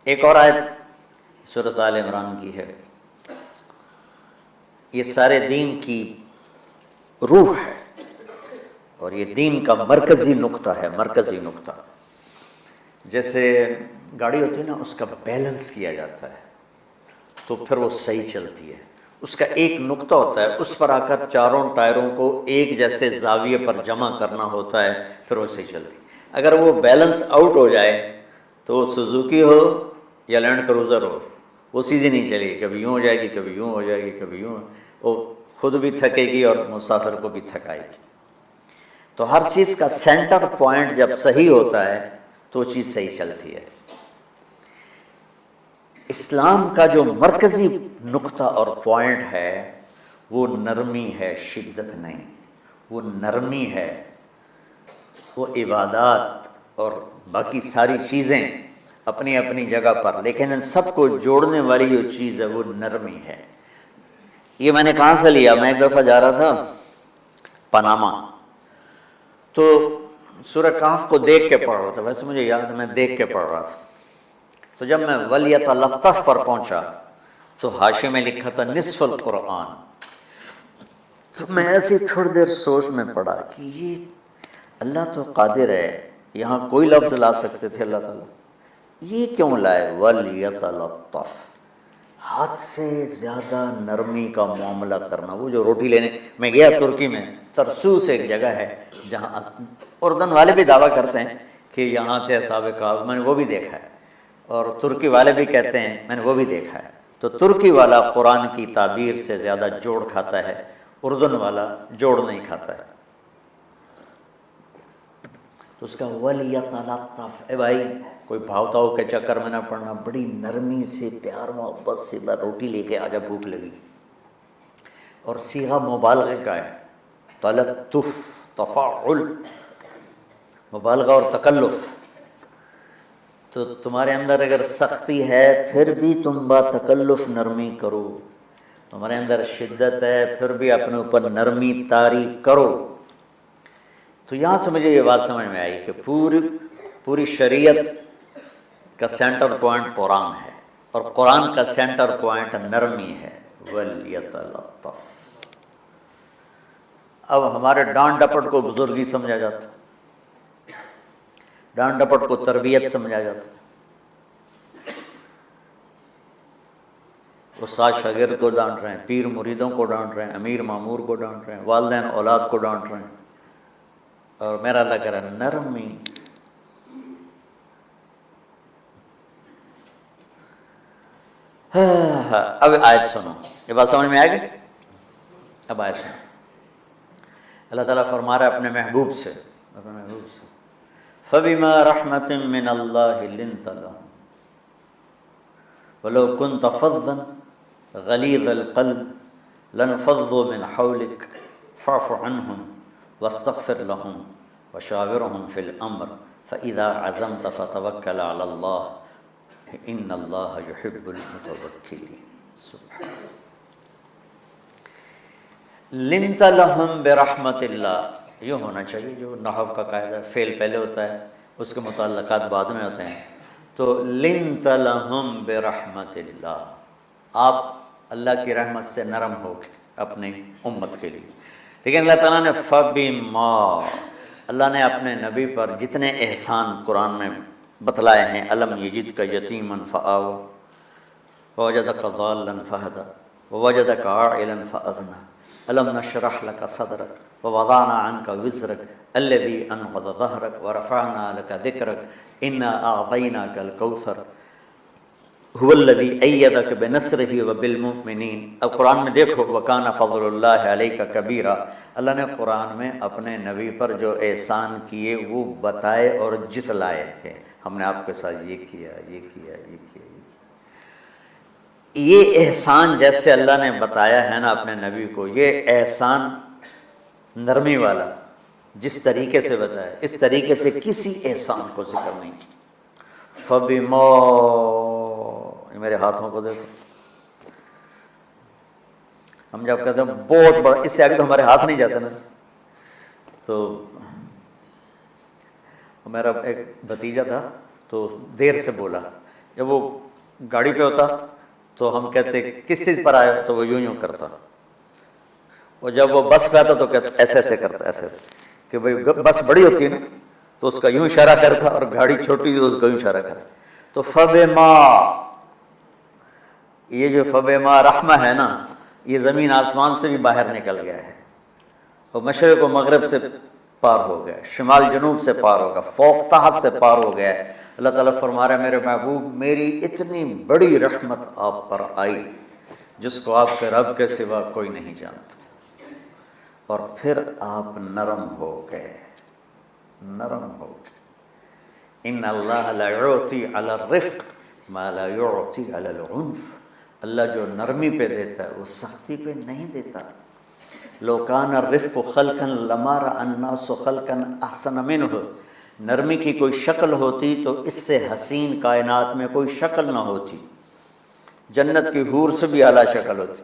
ایک اور آیت سورۃ آل عمران کی ہے، یہ سارے دین کی روح ہے اور یہ دین کا مرکزی نقطہ ہے، مرکزی نقطہ۔ جیسے گاڑی ہوتی ہے نا، اس کا بیلنس کیا جاتا ہے تو پھر وہ صحیح چلتی ہے۔ اس کا ایک نقطہ ہوتا ہے، اس پر آ کر چاروں ٹائروں کو ایک جیسے زاویے پر جمع کرنا ہوتا ہے، پھر وہ صحیح چلتی ہے۔ اگر وہ بیلنس آؤٹ ہو جائے تو سوزوکی ہو یا لینڈ کروزر ہو، وہ سیدھی نہیں چلے گی، کبھی یوں ہو جائے گی، کبھی یوں ہو جائے گی، کبھی یوں، وہ خود بھی تھکے گی اور مسافر کو بھی تھکائے گی۔ تو ہر چیز کا سینٹر پوائنٹ جب صحیح ہوتا ہے تو وہ چیز صحیح چلتی ہے۔ اسلام کا جو مرکزی نقطہ اور پوائنٹ ہے وہ نرمی ہے، شدت نہیں، وہ نرمی ہے، وہ عبادات اور باقی ساری چیزیں اپنی اپنی جگہ پر، لیکن ان سب کو جوڑنے والی جو چیز ہے وہ نرمی ہے۔ یہ میں نے کہاں سے لیا؟ میں ایک دفعہ جا رہا تھا پاناما، تو سورہ کہف کو دیکھ کے پڑھ رہا تھا، ویسے مجھے یاد ہے میں دیکھ کے پڑھ رہا تھا۔ تو جب میں وَلْيَتَلَطَّفْ پر پہنچا تو حاشیے میں لکھا تھا نصف القرآن۔ تو میں ایسی تھوڑی دیر سوچ میں پڑا کہ یہ اللہ تو قادر ہے، یہاں کوئی لفظ لا سکتے تھے اللہ تعالیٰ، یہ کیوں لائے وَلْيَتَلَطَّفْ؟ حد سے زیادہ نرمی کا معاملہ کرنا۔ وہ جو روٹی لینے میں گیا ترکی میں، ترسوس ایک جگہ ہے جہاں اردن والے بھی دعویٰ کرتے ہیں کہ یہاں سے اصحاب کہف، میں نے وہ بھی دیکھا ہے، اور ترکی والے بھی کہتے ہیں میں نے وہ بھی دیکھا ہے۔ تو ترکی والا قرآن کی تعبیر سے زیادہ جوڑ کھاتا ہے، اردن والا جوڑ نہیں کھاتا ہے۔ تو اس کا وَلْيَتَلَطَّفْ، اے بھائی کوئی بھاؤتاؤ کے چکر میں نہ پڑنا، بڑی نرمی سے پیار محبت سے روٹی لے کے آجا، بھوک لگی۔ اور صیغہ مبالغہ کا ہے، تلطف، تفاعل، مبالغہ اور تکلف۔ تو تمہارے اندر اگر سختی ہے پھر بھی تم با تکلف نرمی کرو، تمہارے اندر شدت ہے پھر بھی اپنے اوپر نرمی طاری کرو۔ تو یہاں سے مجھے یہ بات سمجھ میں آئی کہ پوری شریعت کا سینٹر پوائنٹ قرآن ہے، اور قرآن کا سینٹر پوائنٹ نرمی ہے، وَلْيَتَلَطَّفْ۔ اب ہمارے ڈانٹ ڈپٹ کو بزرگی سمجھا جاتا، ڈانٹ ڈپٹ کو تربیت سمجھا جاتا، استاد شاگرد کو ڈانٹ رہے ہیں، پیر مریدوں کو ڈانٹ رہے ہیں، امیر مامور کو ڈانٹ رہے ہیں، والدین اولاد کو ڈانٹ رہے ہیں، اور میرا اللہ کہہ رہا ہے نرمی۔ اب آیت سنو، یہ بات سمجھ میں آئے گی؟ اب آیت سنو، اللہ تعالیٰ فرما رہا ہے اپنے محبوب سے، فَبِمَا رَحْمَةٍ مِّنَ اللَّهِ لِنْتَ لَهُمْ وَلَوْ كُنْتَ فَظًّا غَلِيظَ الْقَلْبِ لَانفَضُّوا مِنْ حَوْلِكَ فَاعْفُ عَنْهُمْ وَاسْتَغْفِرْ لَهُمْ وَشَاوِرْهُمْ فِي الْأَمْرِ فَإِذَا عَزَمْتَ فَتَوَكَّلْ عَلَى اللَّهِ إِنَّ اللَّهَ يُحِبُّ الْمُتَوَكِّلِينَ۔ سبحان لِنْتَ لَهُمْ بِرَحْمَةِ اللَّهِ، یوں ہونا چاہیے، جو نحو کا قاعدہ فعل پہلے ہوتا ہے اس کے متعلقات بعد میں ہوتے ہیں۔ تو لِنْتَ لَهُمْ بِرَحْمَةِ اللَّهِ، آپ اللہ کی رحمت سے نرم ہو کے اپنی امت کے لیے۔ لیکن اللہ تعالیٰ نے فَبِمَا، اللہ نے اپنے نبی پر جتنے احسان قرآن میں بتلائے ہیں، أَلَمْ يَجِدْكَ يَتِيمًا فَآوَىٰ وَوَجَدَكَ ضَالًّا فَهَدَىٰ وَوَجَدَكَ عَائِلًا فَأَغْنَىٰ أَلَمْ نَشْرَحْ لَكَ صَدْرَكَ وَوَضَعْنَا عَنْكَ وِزْرَكَ الَّذِي أَنقَضَ ظَهْرَكَ وَرَفَعْنَا لَكَ ذِكْرَكَ إِنَّا أَعْطَيْنَاكَ الْكَوْثَرَ هُوَ الَّذِي أَيَّدَكَ بِنَصْرِهِ وَبِالْمُؤْمِنِينَ۔ اب قرآن میں دیکھو وَكَانَ فَضْلُ اللَّهِ عَلَيْكَ كَبِيرًا، اللہ نے قرآن میں اپنے نبی پر جو احسان کیے وہ بتائے اور جتلائے کہ ہم نے آپ کے ساتھ یہ کیا، یہ کیا، یہ کیا، یہ کیا۔ یہ احسان جیسے اللہ نے بتایا ہے نا اپنے نبی کو، یہ احسان نرمی والا جس طریقے سے بتایا، اس طریقے سے کسی احسان کو ذکر نہیں کیا۔ فَبِمَا، یہ میرے ہاتھوں کو دیکھو، ہم جب کہتے ہیں بہت بڑا، اس سے آگے تو ہمارے ہاتھ نہیں جاتے نا۔ تو میرا ایک بھتیجا تھا تو دیر سے بولا جب وہ گاڑی پہ ہوتا تو ہم کہتے کس چیز پر آئے، تو وہ یوں یوں کرتا، اور جب وہ بس پہ آتا تو کہتا ایسے ایسے کرتا، ایسے کہ بھئی بس بڑی ہوتی ہے نا تو اس کا یوں اشارہ کرتا، اور گاڑی چھوٹی تو اس کا یوں اشارہ کرتا. تو فبما، یہ جو فبما رحمہ ہے نا، یہ زمین آسمان سے بھی باہر نکل گیا ہے، اور مشرق و مغرب سے پار ہو گیا، شمال جنوب سے پار ہو گیا، فوق تحت سے پار ہو گیا. اللہ تعالیٰ فرما رہا ہے میرے محبوب میری اتنی بڑی رحمت آپ پر آئی جس کو آپ کے رب کے سوا کوئی نہیں جانتا، اور پھر آپ نرم ہو گئے، نرم ہو گئے. ان اللہ لا یعطی علی الرفق ما لا یعطی علی العنف. اللہ جو نرمی پہ دیتا ہے وہ سختی پہ نہیں دیتا. لو کان الرفق خلقا لما رأى الناس خلقا احسن منہ. نرمی کی کوئی شکل ہوتی تو اس سے حسین کائنات میں کوئی شکل نہ ہوتی، جنت کی حور سے بھی اعلیٰ شکل ہوتی.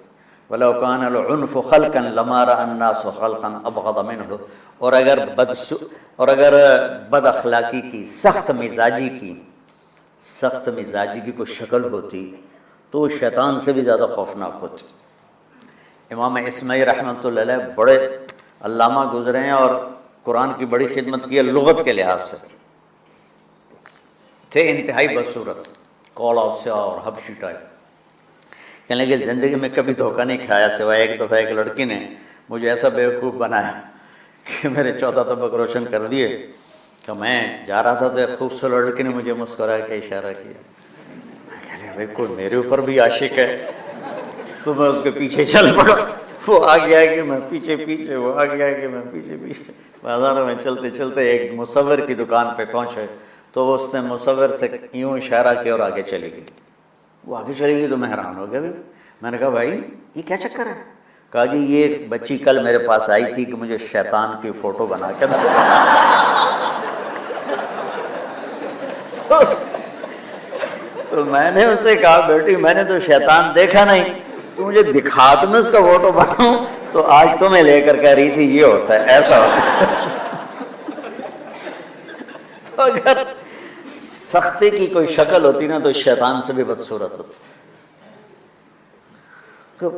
وَلَوْ كَانَ الْعُنْفُ خَلْقًا لَمَا رَأَى النَّاسُ خَلْقًا أَبْغَضَ مِنْهُ. اور اگر بد اخلاقی کی، سخت مزاجی کی کوئی شکل ہوتی تو شیطان سے بھی زیادہ خوفناک ہوتی. امام اسماعیل رحمۃ اللہ علیہ بڑے علامہ گزرے ہیں اور قرآن کی بڑی خدمت کی ہے لغت کے لحاظ سے، تھے انتہائی بدصورت، کوڑا سیاہ اور حبشی ٹائپ. کہنے لگے زندگی میں کبھی دھوکہ نہیں کھایا سوائے ایک دفعہ ایک لڑکی نے مجھے ایسا بیوقوف بنایا کہ میرے 14 طبق روشن کر دیے. کہ میں جا رہا تھا تو ایک خوبصورت لڑکی نے مجھے مسکرا کے اشارہ کیا. میں کہہ لیا بھائی کوئی میرے اوپر بھی عاشق ہے تو میں اس کے پیچھے چل پڑا. وہ آگے آگے میں پیچھے پیچھے، وہ آگے آگے میں پیچھے پیچھے. بازاروں میں چلتے چلتے ایک مصور کی دکان پہ پہنچے تو اس نے مصور سے یوں اشارہ کیا اور آگے چلی گئی. وہ آگے چلی گئی تو میں حیران ہو گیا. میں نے کہا بھائی یہ کیا چکر ہے؟ کہا جی یہ بچی کل میرے پاس آئی تھی کہ مجھے شیطان کی فوٹو بنا کے دو. تو میں نے اسے کہا بیٹی میں نے تو شیطان دیکھا نہیں، تو مجھے دکھا تو میں اس کا فوٹو بناؤں. تو آج تمہیں لے کر کہہ رہی تھی یہ ہوتا ہے، ایسا ہوتا ہے. تو اگر سختی کی کوئی شکل ہوتی نا تو شیطان سے بھی بدصورت ہوتی. تو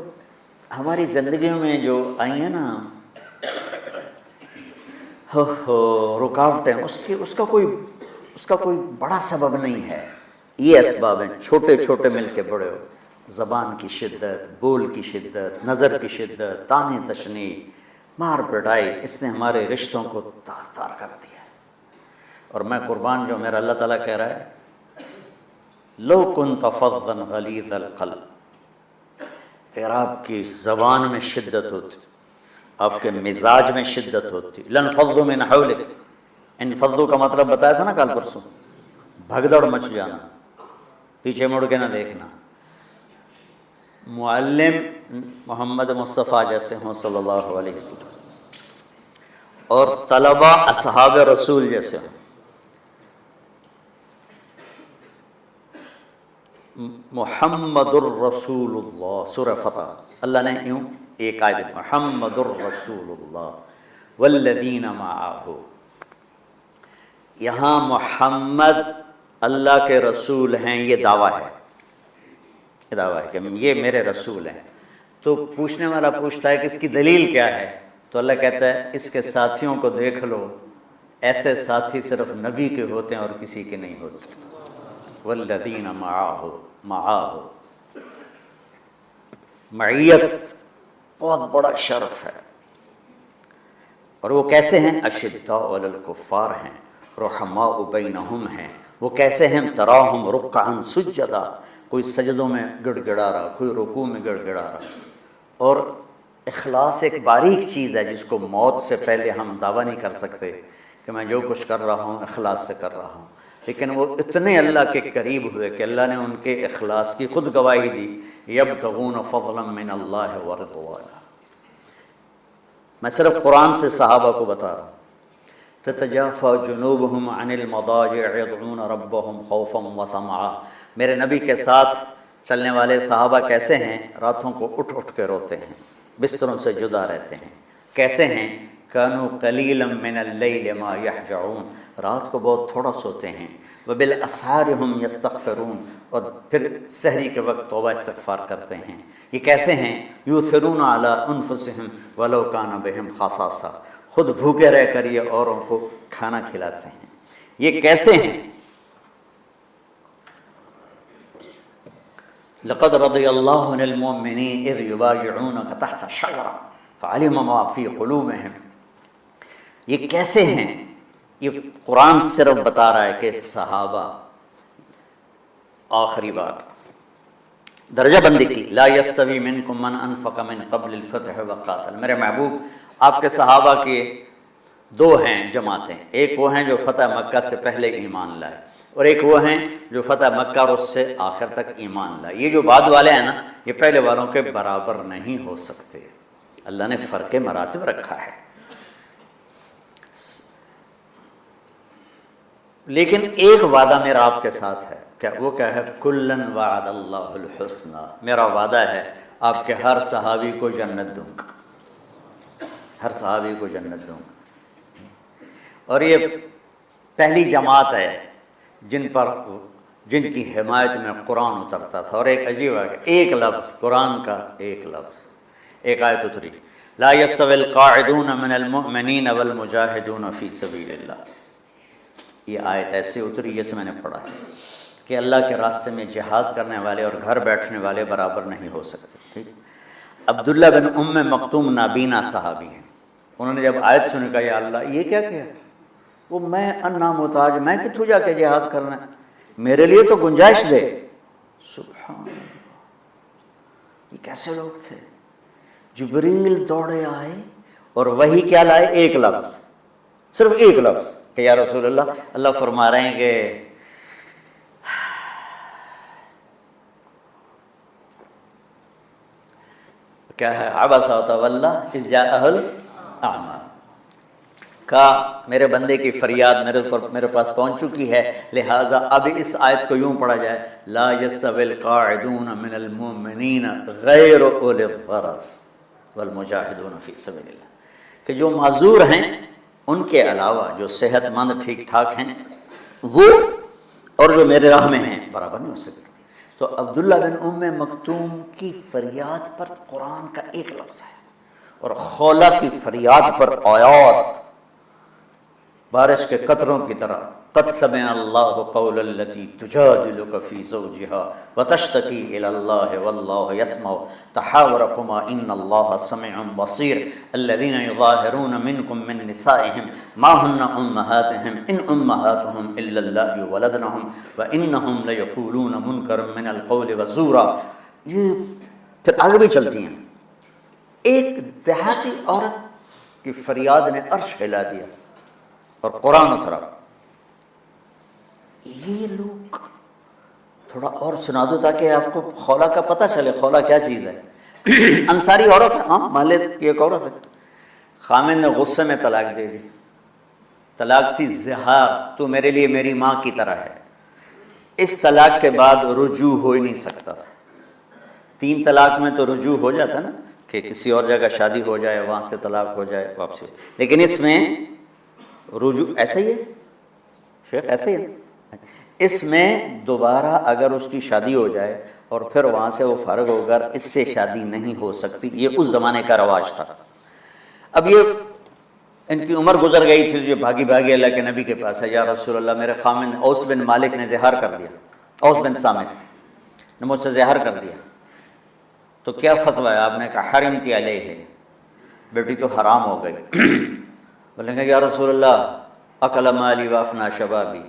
ہماری زندگیوں میں جو آئی ہیں نا رکاوٹیں، اس کا کوئی بڑا سبب نہیں ہے. یہ اسباب ہیں چھوٹے چھوٹے مل کے بڑے ہو. زبان کی شدت، بول کی شدت، نظر کی شدت، طعنے تشنیع، مار پٹائی، اس نے ہمارے رشتوں کو تار تار کر دیا ہے. اور میں قربان جو میرا اللہ تعالیٰ کہہ رہا ہے لو کنت فظا غلیظ القلب، اگر آپ کی زبان میں شدت ہوتی، آپ کے مزاج میں شدت ہوتی، لانفضوا من حولک. انفضوا کا مطلب بتایا تھا نا کل پرسوں، بھگدڑ مچ جانا، پیچھے مڑ کے نہ دیکھنا. معلم محمد مصطفیٰ جیسے ہوں صلی اللہ علیہ وسلم، اور طلبہ اصحاب رسول جیسے ہوں. محمد الرسول اللہ، سورہ فتح اللہ نے یوں ایک آیت محمد الرسول اللہ والذین معہ. یہاں محمد اللہ کے رسول ہیں، یہ دعویٰ ہے، یہ دعویٰ ہے کہ یہ میرے رسول ہیں. تو پوچھنے والا پوچھتا ہے کہ اس کی دلیل کیا ہے؟ تو اللہ کہتا ہے اس کے ساتھیوں کو دیکھ لو، ایسے ساتھی صرف نبی کے ہوتے ہیں اور کسی کے نہیں ہوتے. والذین معاہ، معیت بہت بڑا شرف ہے. اور وہ کیسے ہیں؟ اشداء علی الکفار ہیں، رحماء بینہم ہیں. وہ کیسے ہیں؟ تراہم رکعا سجدا، کوئی سجدوں میں گڑ گڑا رہا، کوئی رکوع میں گڑ گڑا رہا. اور اخلاص ایک باریک چیز ہے جس کو موت سے پہلے ہم دعویٰ نہیں کر سکتے کہ میں جو کچھ کر رہا ہوں اخلاص سے کر رہا ہوں. لیکن وہ اتنے اللہ کے قریب ہوئے کہ اللہ نے ان کے اخلاص کی خود گواہی دی. یبتغون فضلا من اللہ ورضوانا. میں صرف قرآن سے صحابہ کو بتا رہا ہوں. تتجافى جنوبهم عن المضاجع يدعون ربهم خوفا وطمعا. میرے نبی کے ساتھ چلنے والے صحابہ کیسے ہیں؟ راتوں کو اٹھ اٹھ کے روتے ہیں، بستروں سے جدا رہتے ہیں. کیسے ہیں؟ كانوا قليلا من الليل ما يهجعون. رات کو بہت تھوڑا سوتے ہیں، وبالاسحار هم یستغفرون، اور پھر سحری کے وقت توبہ استغفار کرتے ہیں۔ یہ کیسے ہیں؟ یؤثرون علی انفسهم ولو کان بهم خصاصہ، خود بھوکے رہ کر یہ اوروں کو کھانا کھلاتے ہیں۔ یہ کیسے ہیں؟ لقد رضی اللہ عن المؤمنین اذ یبایعونک تحت الشجرہ فعلم ما فی قلوبہم۔ یہ کیسے ہیں؟ یہ قرآن صرف بتا رہا ہے کہ صحابہ، آخری بات درجہ بندی کی، لا یستوی منکم من انفق من قبل الفتح وقاتل۔ میرے محبوب، آپ کے صحابہ کے دو ہیں جماعتیں، ایک وہ ہیں جو فتح مکہ سے پہلے ایمان لائے، اور ایک وہ ہیں جو فتح مکہ اور اس سے آخر تک ایمان لائے۔ یہ جو بعد والے ہیں نا، یہ پہلے والوں کے برابر نہیں ہو سکتے، اللہ نے فرق مراتب رکھا ہے۔ لیکن ایک وعدہ میرا آپ کے ساتھ ہے، کیا وہ کیا ہے؟ کلن وعد اللہ الحسنہ، میرا وعدہ ہے آپ کے ہر صحابی کو جنت دوں گا، ہر صحابی کو جنت دوں گا۔ اور یہ پہلی جماعت ہے جن کی حمایت میں قرآن اترتا تھا۔ اور ایک عجیب ہے، ایک لفظ قرآن کا، ایک لفظ، ایک آیت اتری، لا یستوی القاعدون من المؤمنین والمجاہدون فی سبیل اللہ۔ یہ آیت ایسے اتری جیسے میں نے پڑھا ہے کہ اللہ کے راستے میں جہاد کرنے والے اور گھر بیٹھنے والے برابر نہیں ہو سکتے۔ ٹھیک، عبداللہ بن ام مکتوم نابینا صحابی ہیں، انہوں نے جب آیت سنی کہا یا اللہ یہ کیا کیا؟ وہ میں انا محتاج، میں کتوں جا کے جہاد کرنا ہے، میرے لیے تو گنجائش دے۔ سبحان اللہ، یہ کیسے لوگ تھے؟ جبریل دوڑے آئے اور وہی کیا لائے؟ ایک لفظ، صرف ایک لفظ کہ یا رسول اللہ، اللہ فرما رہے ہیں کہ کیا ہے؟ عبس وتولی اذ جاءہ الاعمى، کہا میرے بندے کی فریاد میرے پاس پہنچ چکی ہے، لہٰذا اب اس آیت کو یوں پڑھا جائے، لا یستوی القاعدون من المؤمنین غیر اولی الضرر والمجاہدون فی سبیل اللہ، کہ جو معذور ہیں ان کے علاوہ جو صحت مند ٹھیک ٹھاک ہیں وہ اور جو میرے راہ میں ہیں برابر نہیں ہو سکتے۔ تو عبداللہ بن ام مکتوم کی فریاد پر قرآن کا ایک لفظ ہے، اور خولہ کی فریاد پر آیات بارش کے قطروں کی طرح، قد سمع اللہ قول التی تجادلک فی زوجها وتشتکی الی اللہ واللہ یسمع تحاورکما ان اللہ سمیع بصیر الذین یظاہرون منکم من نسائهم ما ہن امہاتهم ان امہاتهم الا اللائي ولدنهم وانہم لیقولون منکرا من القول وزورا۔ یہ پھر آگے بھی چلتی ہیں۔ ایک دیہاتی عورت کی فریاد نے عرش ہلا دیا اور قرآن اترا۔ یہ لوگ تھوڑا اور سنا دو تاکہ آپ کو خولہ کا پتہ چلے، خولہ کیا چیز ہے۔ انصاری عورت ہے، ہاں محلے کی ایک عورت ہے، خامن نے غصے میں طلاق دے دی، طلاق تھی زہار، تو میرے لیے میری ماں کی طرح ہے۔ اس طلاق کے بعد رجوع ہو ہی نہیں سکتا تھا۔ 3 طلاق میں تو رجوع ہو جاتا نا، کہ کسی اور جگہ شادی ہو جائے، وہاں سے طلاق ہو جائے، واپسی، لیکن اس میں رجوع ایسا ہی ہے شیخ، ایسا ہی ہے، اس میں دوبارہ اگر اس کی شادی ہو جائے اور پھر وہاں سے وہ فارغ ہو کر اس سے شادی نہیں ہو سکتی، یہ اس زمانے کا رواج تھا۔ اب یہ ان کی عمر گزر گئی تھی، جو بھاگی بھاگی اللہ کے نبی کے پاس ہے، یا رسول اللہ میرے خامن اوس بن مالک نے زہار کر دیا، اوس بن صامت نے مجھ سے زہار کر دیا، تو کیا فتویٰ ہے؟ آپ نے کہا حرمتی علیہ، بیٹی تو حرام ہو گئی۔ بولیں گے یا رسول اللہ اکل مالی وافنا شبابی،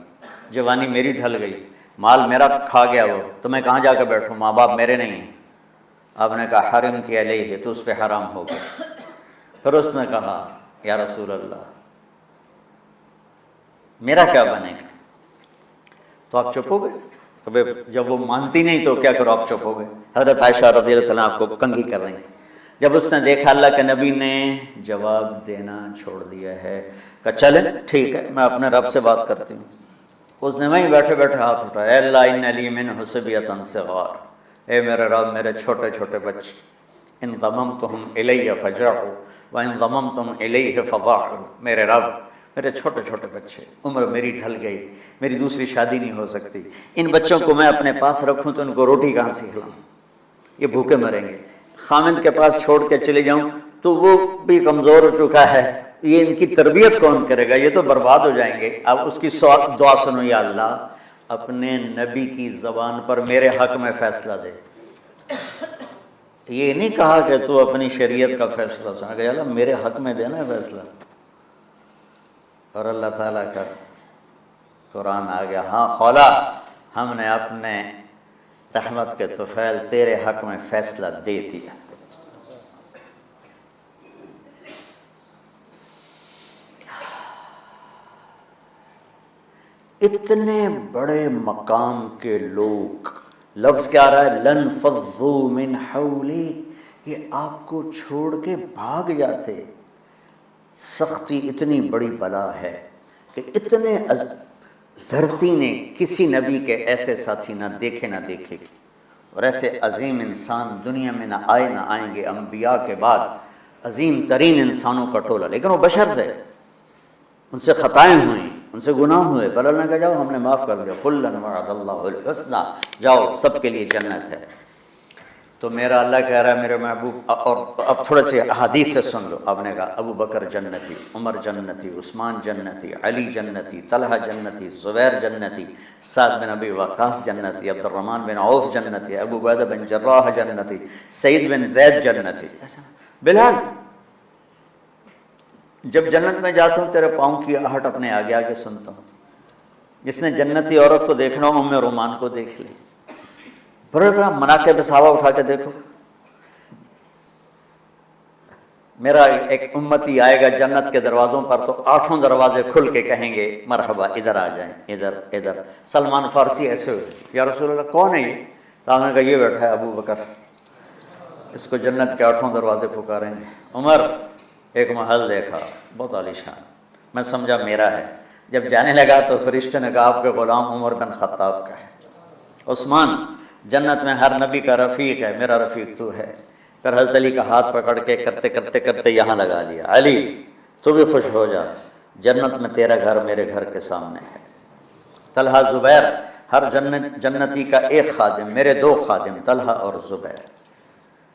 جوانی میری ڈھل گئی، مال میرا کھا گیا وہ، تو میں کہاں جا کے بیٹھوں، ماں باپ میرے نہیں ہیں۔ آپ نے کہا حرمتی علیہ، تو اس پہ حرام ہو گیا۔ پھر اس نے کہا یا رسول اللہ میرا کیا بنے گا؟ تو آپ چپ ہو گئے، کہ جب وہ مانتی نہیں تو کیا کرو، آپ چپ ہو گئے۔ حضرت عائشہ رضی اللہ عنہ آپ کو کنگھی کر رہی تھی، جب اس نے دیکھا اللہ کے نبی نے جواب دینا چھوڑ دیا ہے، کہ چلے ٹھیک ہے میں اپنے رب سے بات کرتی ہوں۔ اس نے وہیں بیٹھے بیٹھے ہاتھ اٹھایا، اے اللہ ان لی منہ صبیۃ صغار، اے میرے رب میرے چھوٹے چھوٹے بچے، ان ضممتہم الی فجعوا وان ضممتم الیہ فضاعوا، میرے رب میرے چھوٹے چھوٹے بچے، عمر میری ڈھل گئی، میری دوسری شادی نہیں ہو سکتی، ان بچوں کو میں اپنے پاس رکھوں تو ان کو روٹی کہاں سے کھلاؤں؟ یہ بھوکے مریں گے۔ خامند کے پاس چھوڑ کے چلے جاؤں تو وہ بھی کمزور ہو چکا ہے، یہ ان کی تربیت کون کرے گا؟ یہ تو برباد ہو جائیں گے۔ اب اس کی دعا سنو، یا اللہ اپنے نبی کی زبان پر میرے حق میں فیصلہ دے۔ یہ نہیں کہا کہ تو اپنی شریعت کا فیصلہ سنا، کہ اللہ میرے حق میں دینا ہے فیصلہ۔ اور اللہ تعالیٰ کا قرآن آ گیا، ہاں خولا ہم نے اپنے رحمت کے طفیل تیرے حق میں فیصلہ دے دیا۔ اتنے بڑے مقام کے لوگ، لفظ کیا آ رہا ہے؟ لن فضوا من حولی، یہ آپ کو چھوڑ کے بھاگ جاتے۔ سختی اتنی بڑی بلا ہے کہ اتنے دھرتی نے کسی نبی کے ایسے ساتھی نہ دیکھے اور ایسے عظیم انسان دنیا میں نہ آئیں گے انبیاء کے بعد، عظیم ترین انسانوں کا ٹولہ، لیکن وہ بشر تھے، ان سے خطائیں ہوئیں، ان سے گناہ ہوئے، پر اللہ نے کہا جاؤ ہم نے معاف کر دیا، کلاً وعد اللہ الحسنی، جاؤ سب کے لیے جنت ہے۔ تو میرا اللہ کہہ رہا ہے میرے محبوب، اور اب تھوڑے سے احادیث سے سن لو۔ آپ نے کہا ابو بکر جنتی، عمر جنتی، عثمان جنتی، علی جنتی، طلحہ جنتی، زبیر جنتی، سعد بن ابی وقاص جنتی، عبد الرحمن بن عوف جنتی، ابو عبیدہ بن جراح جنتی، سعید بن زید جنتی۔ بلال جب جنت میں جاتا ہوں تیرے پاؤں کی آہٹ اپنے آگے آگے سنتا ہوں۔ جس نے جنتی عورت کو دیکھنا ہو ام رومان کو دیکھ لے، بڑا بڑا مناقب صحابہ اٹھا کے دیکھو۔ میرا ایک امتی آئے گا جنت کے دروازوں پر تو 8 دروازے کھل کے کہیں گے مرحبا ادھر آ جائیں، ادھر ادھر۔ سلمان فارسی ایسے ہوئے، یا رسول اللہ کون ہے یہ؟ تو ہم نے کہا یہ بیٹھا ہے ابو بکر، اس کو جنت کے 8 دروازے پکاریں گے۔ عمر ایک محل دیکھا بہت عالیشان، میں سمجھا میرا ہے، جب جانے لگا تو فرشتے نے کہا آپ کے غلام عمر بن خطاب کا ہے۔ عثمان جنت میں ہر نبی کا رفیق ہے، میرا رفیق تو ہے۔ پھر حضرت علی کا ہاتھ پکڑ کے کرتے یہاں لگا لیا، علی تو بھی خوش ہو جا، جنت میں تیرا گھر میرے گھر کے سامنے ہے۔ طلحہ زبیر، ہر جنتی کا ایک خادم، میرے 2 خادم طلحہ اور زبیر۔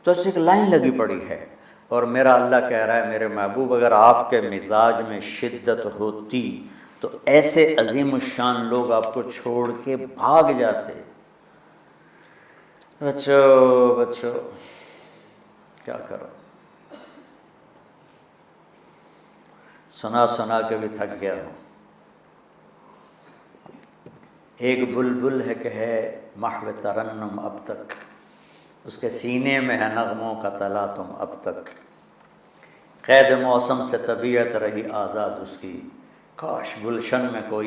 تو اس ایک لائن لگی پڑی ہے، اور میرا اللہ کہہ رہا ہے میرے محبوب اگر آپ کے مزاج میں شدت ہوتی تو ایسے عظیم الشان لوگ آپ کو چھوڑ کے بھاگ جاتے۔ بچو کیا کرو، سنا کے بھی تھک گیا ہوں۔ ایک بلبل ہے کہ ہے محو ترنم اب تک، اس کے سینے میں ہے نغموں کا تلاطم اب تک، قید موسم سے طبیعت رہی آزاد اس کی، کاش گلشن میں کوئی